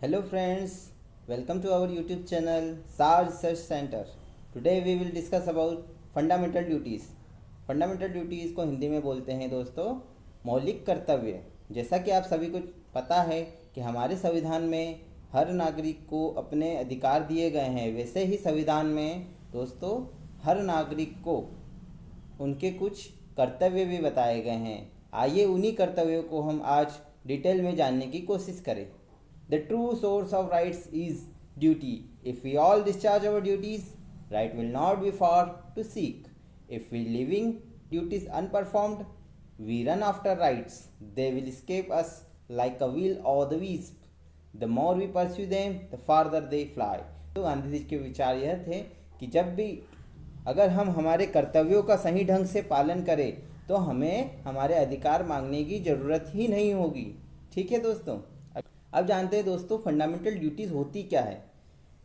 Hello friends, welcome to our YouTube channel SAR Research Center. Today we will discuss about fundamental duties. Fundamental duties को हिंदी में बोलते हैं दोस्तों मौलिक कर्तव्य। जैसा कि आप सभी को पता है कि हमारे संविधान में हर नागरिक को अपने अधिकार दिए गए हैं, वैसे ही संविधान में दोस्तों हर नागरिक को उनके कुछ कर्तव्य भी बताए गए हैं। आइए उन्हीं कर्तव्यों को हम आज डिटेल में जानने की कोशिश करें। The true source of rights is duty. If we all discharge our duties, right will not be far to seek. If we leaving duties unperformed, we run after rights. They will escape us like a will or the wisp. The more we pursue them, the farther they fly. तो गांधी जी के विचार यह थे कि जब भी अगर हम हमारे कर्तव्यों का सही ढंग से पालन करें तो हमें हमारे अधिकार मांगने की ज़रूरत ही नहीं होगी। ठीक है दोस्तों। अब जानते हैं दोस्तों फंडामेंटल ड्यूटीज़ होती क्या है।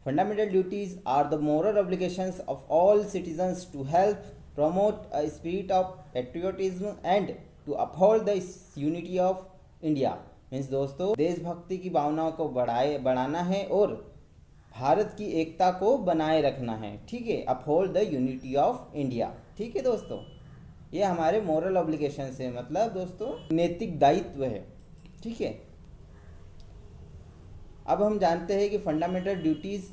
Fundamental duties are the moral obligations of all citizens to help promote a spirit of patriotism and to uphold the unity of India. Means दोस्तों देशभक्ति की भावनाओं को बढ़ाना है और भारत की एकता को बनाए रखना है। ठीक है, uphold the unity of India. ठीक है दोस्तों, ये हमारे मोरल ऑब्लिगेशन है, मतलब दोस्तों नैतिक दायित्व है। ठीक है, अब हम जानते हैं कि फंडामेंटल ड्यूटीज़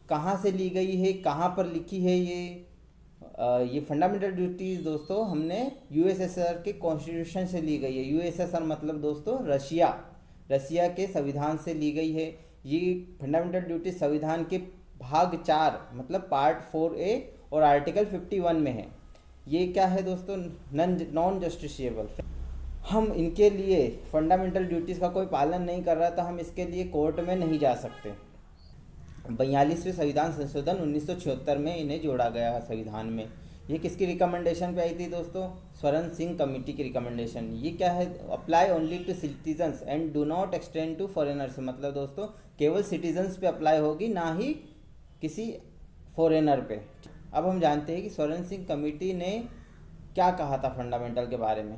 कहाँ से ली गई है, कहाँ पर लिखी है। ये फंडामेंटल ड्यूटीज़ दोस्तों हमने यूएसएसआर के कॉन्स्टिट्यूशन से ली गई है। यूएसएसआर मतलब दोस्तों रशिया के संविधान से ली गई है। ये फंडामेंटल ड्यूटीज संविधान के भाग 4 मतलब पार्ट 4A और आर्टिकल 51 में है। ये क्या है दोस्तों, नॉन जस्टिसेबल। हम इनके लिए फंडामेंटल ड्यूटीज़ का कोई पालन नहीं कर रहा तो हम इसके लिए कोर्ट में नहीं जा सकते। 42वें संविधान संशोधन 1976 में इन्हें जोड़ा गया संविधान में। ये किसकी रिकमेंडेशन पे आई थी दोस्तों, स्वर्ण सिंह कमेटी की रिकमेंडेशन। ये क्या है, apply only to citizens and do not extend to foreigners. मतलब दोस्तों केवल सिटीजन्स पे अप्लाई होगी, ना ही किसी फॉरेनर पे। अब हम जानते हैं कि स्वर्ण सिंह कमेटी ने क्या कहा था फंडामेंटल के बारे में।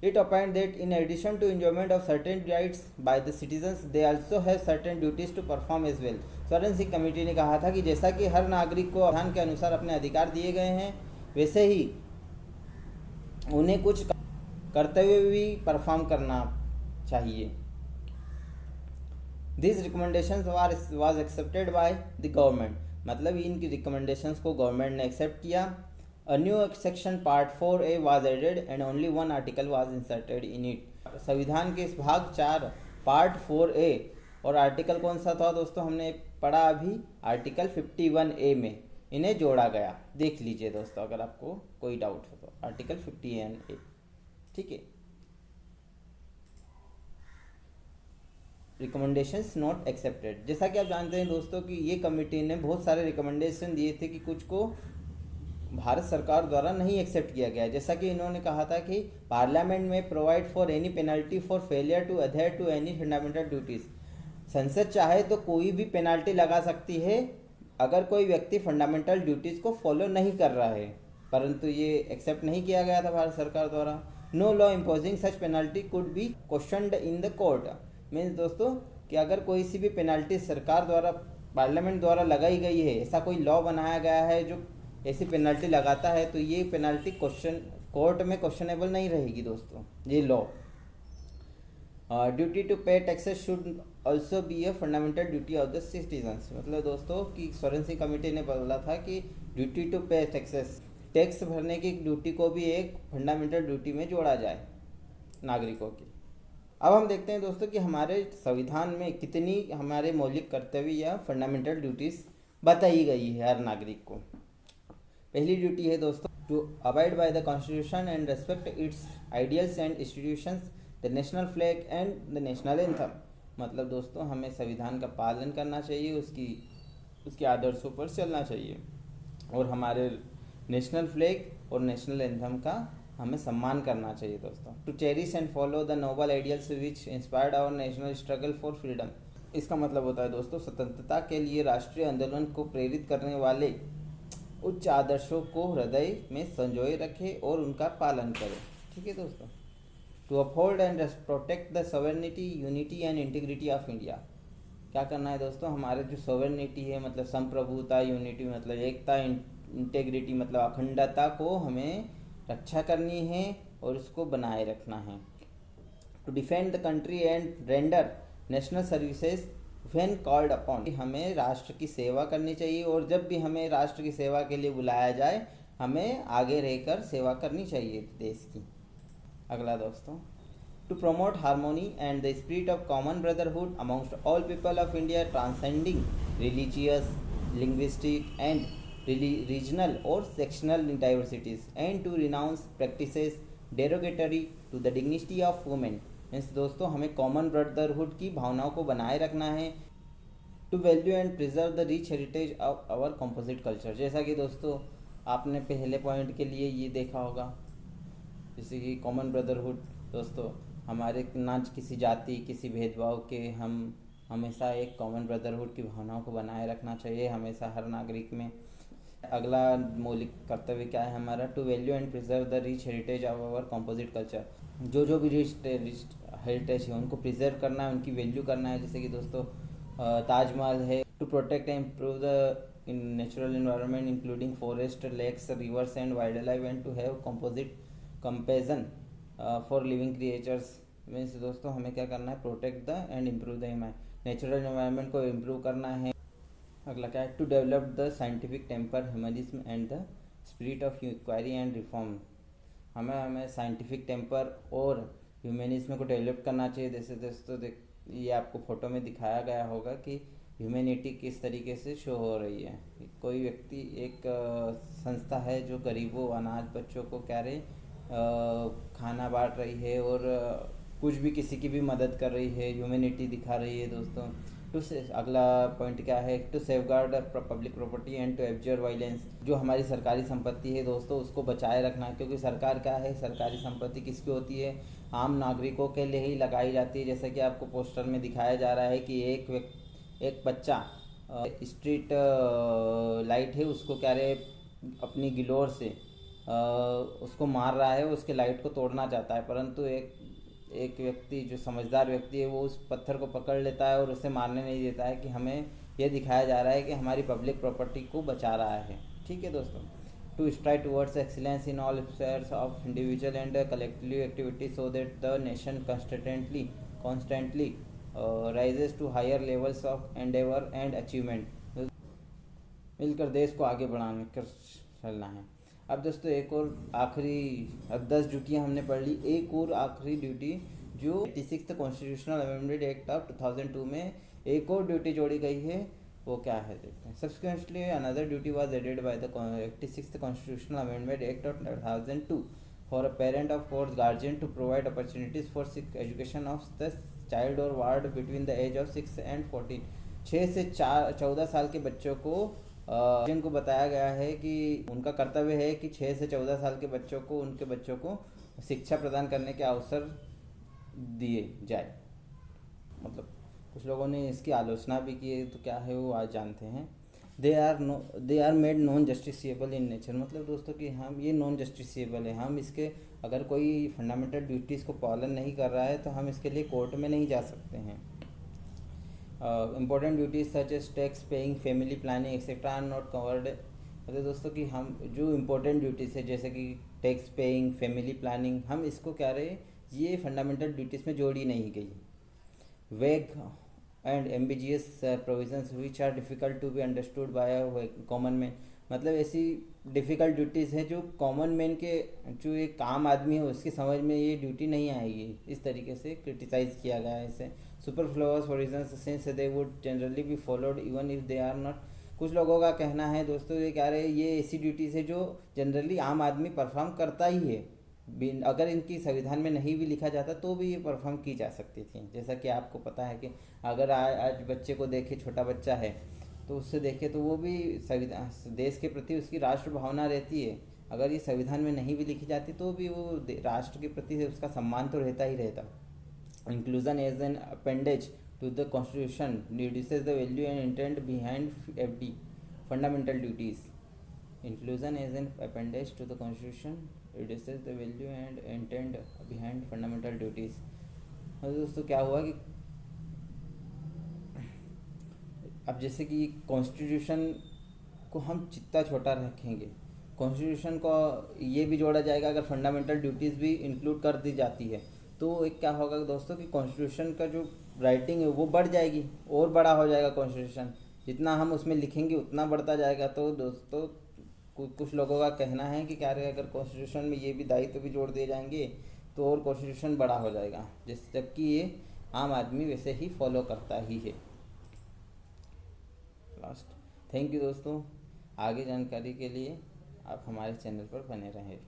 It opined that in addition to enjoyment of certain rights by the citizens, they also have certain duties to perform as well. स्वर्ण सिंह कमेटी ने कहा था कि जैसा कि हर नागरिक को संविधान के अनुसार अपने अधिकार दिए गए हैं, वैसे ही उन्हें कुछ कर्तव्य भी परफॉर्म करना चाहिए। These recommendations was accepted by the government. मतलब इनकी रिकमेंडेशंस को गवर्नमेंट ने एक्सेप्ट किया। A new section part 4A was added and only one article was inserted in it. संविधान के इस भाग 4 पार्ट 4A और आर्टिकल कौन सा था दोस्तों, हमने पढ़ा अभी आर्टिकल 51A में इन्हें जोड़ा गया। देख लीजिए दोस्तों अगर आपको कोई डाउट हो तो आर्टिकल 51A। ठीक है, रिकमेंडेशंस नॉट एक्सेप्टेड। जैसा कि आप जानते हैं दोस्तों कि ये कमेटी ने बहुत सारे रिकमेंडेशन दिए थे कि कुछ को भारत सरकार द्वारा नहीं एक्सेप्ट किया गया। जैसा कि इन्होंने कहा था कि पार्लियामेंट में provide for any penalty for failure to adhere to any fundamental duties. संसद चाहे तो कोई भी पेनल्टी लगा सकती है अगर कोई व्यक्ति फंडामेंटल ड्यूटीज़ को फॉलो नहीं कर रहा है, परंतु ये एक्सेप्ट नहीं किया गया था भारत सरकार द्वारा। No law imposing such penalty could be questioned in the court. Means दोस्तों कि अगर कोई सी भी पेनल्टी सरकार द्वारा पार्लियामेंट द्वारा लगाई गई है, ऐसा कोई लॉ बनाया गया है जो ऐसी पेनल्टी लगाता है, तो ये पेनल्टी कोर्ट में क्वेश्चनेबल नहीं रहेगी दोस्तों, ये लॉ। ड्यूटी टू पे taxes should also be a fundamental duty of the citizens. मतलब दोस्तों कि स्वर्ण सिंह कमेटी ने बोला था कि ड्यूटी टू पे टैक्सेस, टैक्स भरने की ड्यूटी को भी एक फंडामेंटल ड्यूटी में जोड़ा जाए नागरिकों की। अब हम देखते हैं दोस्तों कि हमारे संविधान में कितनी हमारे मौलिक कर्तव्य या फंडामेंटल ड्यूटीज़ बताई गई है हर नागरिक को। पहली ड्यूटी है दोस्तों to abide by the constitution and respect its ideals and institutions, the national flag and the national anthem. मतलब दोस्तों हमें संविधान का पालन करना चाहिए, उसके आदर्शों पर चलना चाहिए और हमारे नेशनल फ्लैग और नेशनल एंथम का हमें सम्मान करना चाहिए दोस्तों। To cherish and follow the noble ideals which inspired our national struggle for freedom. इसका मतलब होता है दोस्तों स्वतंत्रता के लिए राष्ट्रीय आंदोलन को प्रेरित करने वाले उच्च आदर्शों को हृदय में संजोए रखें और उनका पालन करें। ठीक है दोस्तों। To uphold and protect the sovereignty, unity and integrity of India. क्या करना है दोस्तों, हमारे जो सोवरेनिटी है मतलब संप्रभुता, यूनिटी मतलब एकता, इंटेग्रिटी मतलब अखंडता को हमें रक्षा करनी है और उसको बनाए रखना है। To defend the country and render national services when called upon, हमें राष्ट्र की सेवा करनी चाहिए और जब भी हमें राष्ट्र की सेवा के लिए बुलाया जाए हमें आगे रहकर सेवा करनी चाहिए देश की। अगला दोस्तों, to promote harmony and the spirit of common brotherhood amongst all people of India, transcending religious, linguistic, and regional or sectional diversities, and to renounce practices derogatory to the dignity of women। Means दोस्तों हमें common brotherhood की भावनाओं को बनाए रखना है। To value and preserve the rich heritage of our composite culture, जैसा कि दोस्तों आपने पहले पॉइंट के लिए ये देखा होगा, जैसे कि कॉमन ब्रदरहुड दोस्तों हमारे ना किसी जाति किसी भेदभाव के, हम हमेशा एक कॉमन ब्रदरहुड की भावनाओं को बनाए रखना चाहिए हमेशा हर नागरिक में। अगला मौलिक कर्तव्य क्या है हमारा, to value and preserve the rich heritage of our composite culture, जो भी रिच हेरिटेज है उनको प्रिजर्व करना है, उनकी वैल्यू करना है। जैसे कि दोस्तों ताजमहल है। To protect and improve the in natural environment including forest, lakes, rivers and wildlife, and to have composite compassion for living creatures. Means दोस्तों हमें क्या करना है, protect the and improve the natural environment को improve करना है। अगला क्या है, to develop the scientific temper, humanism and the spirit of inquiry and reform. हमें साइंटिफिक टेम्पर और ह्यूमनिज्म को डेवलप करना चाहिए। जैसे दोस्तों ये आपको फोटो में दिखाया गया होगा कि ह्यूमैनिटी किस तरीके से शो हो रही है। कोई व्यक्ति एक संस्था है जो गरीबों अनाथ बच्चों को क्या रहे खाना बांट रही है और कुछ भी किसी की भी मदद कर रही है, ह्यूमैनिटी दिखा रही है दोस्तों। अगला पॉइंट क्या है, to safeguard public property and to abjure violence, जो हमारी सरकारी संपत्ति है दोस्तों उसको बचाए रखना, क्योंकि सरकार क्या है, सरकारी संपत्ति किसकी होती है, आम नागरिकों के लिए ही लगाई जाती है। जैसा कि आपको पोस्टर में दिखाया जा रहा है कि एक बच्चा स्ट्रीट लाइट है उसको क्या रहे अपनी गिलोर से उसको मार रहा है, उसके लाइट को तोड़ना चाहता है, परंतु एक व्यक्ति जो समझदार व्यक्ति है वो उस पत्थर को पकड़ लेता है और उसे मारने नहीं देता है। कि हमें यह दिखाया जा रहा है कि हमारी पब्लिक प्रॉपर्टी को बचा रहा है। ठीक है दोस्तों, to strive towards excellence in all spheres of individual and collective activity so that the nation constantly rises to higher levels of endeavour and achievement. मिलकर देश को आगे बढ़ाने कर चलना है। अब दोस्तों एक और आखिरी, अब 10 ड्यूटियाँ हमने पढ़ ली, एक और आखिरी ड्यूटी जो 86 कॉन्स्टिट्यूशनल अमेंडमेंट एक्ट ऑफ 2002 में एक और ड्यूटी जोड़ी गई है, वो क्या है देखते हैं। Subsequently another duty was added by the 86 constitutional amendment act of 2002 for a parent of और guardian to provide opportunities for education of the child और ward between the age of 6 and 14। 6 से 14 साल के बच्चों को जिनको बताया गया है कि उनका कर्तव्य है कि 6 से 14 साल के बच्चों को उनके बच्चों को शिक्षा प्रदान करने के अवसर दिए जाए। मतलब कुछ लोगों ने इसकी आलोचना भी की है, तो क्या है वो आज जानते हैं। They are made non justiciable in nature, मतलब दोस्तों कि हम ये नॉन जस्टिसिएबल है, हम इसके अगर कोई फंडामेंटल ड्यूटीज़ को पालन नहीं कर रहा है तो हम इसके लिए कोर्ट में नहीं जा सकते हैं। Important duties such as tax paying, family planning etcetera are not covered. मतलब दोस्तों कि हम जो इम्पोर्टेंट ड्यूटीज़ है जैसे कि टैक्स पेइंग, फैमिली प्लानिंग, हम इसको क्या रहे ये फंडामेंटल ड्यूटीज़ में जोड़ी नहीं गई। Vague and ambiguous provisions which are difficult to be understood by a common man, मतलब ऐसी डिफ़िकल्ट ड्यूटीज़ हैं जो कॉमन मैन के जो एक आम आदमी है उसकी समझ में ये ड्यूटी नहीं आएगी, इस तरीके से क्रिटिसाइज़ किया गया है इसे। Superfluous for reasons since they would generally be followed even if they are not. कुछ लोगों का कहना है दोस्तों ये क्या रहे ये ऐसी ड्यूटीज़ है जो जनरली आम आदमी परफॉर्म करता ही है, अगर इनकी संविधान में नहीं भी लिखा जाता तो भी ये परफॉर्म की जा सकती थी। जैसा कि आपको पता है कि अगर आज बच्चे को देखे, छोटा बच्चा है तो उससे देखे तो वो भी संविधान देश के प्रति उसकी राष्ट्र भावना रहती है, अगर ये संविधान में नहीं भी लिखी जाती तो भी वो राष्ट्र के प्रति उसका सम्मान तो रहता ही रहता। Inclusion as an appendage to the constitution reduces the value and intent behind FD fundamental duties. Inclusion as an appendage to the Constitution reduces the value and intent behind fundamental duties। और दोस्तों क्या हुआ कि अब जैसे कि constitution को हम जितना छोटा रखेंगे, कॉन्स्टिट्यूशन को ये भी जोड़ा जाएगा, अगर फंडामेंटल ड्यूटीज़ भी इंक्लूड कर दी जाती है तो एक क्या होगा दोस्तों कि कॉन्स्टिट्यूशन का जो राइटिंग है वो बढ़ जाएगी, और बड़ा हो जाएगा कॉन्स्टिट्यूशन। जितना हम उसमें लिखेंगे उतना बढ़ता जाएगा। तो दोस्तों कुछ लोगों का कहना है कि क्या रहे, अगर कॉन्स्टिट्यूशन में ये भी दायित्व भी जोड़ दिए जाएंगे तो और कॉन्स्टिट्यूशन बड़ा हो जाएगा, जबकि ये आम आदमी वैसे ही फॉलो करता ही है। लास्ट, थैंक यू दोस्तों। आगे जानकारी के लिए आप हमारे चैनल पर बने रहें।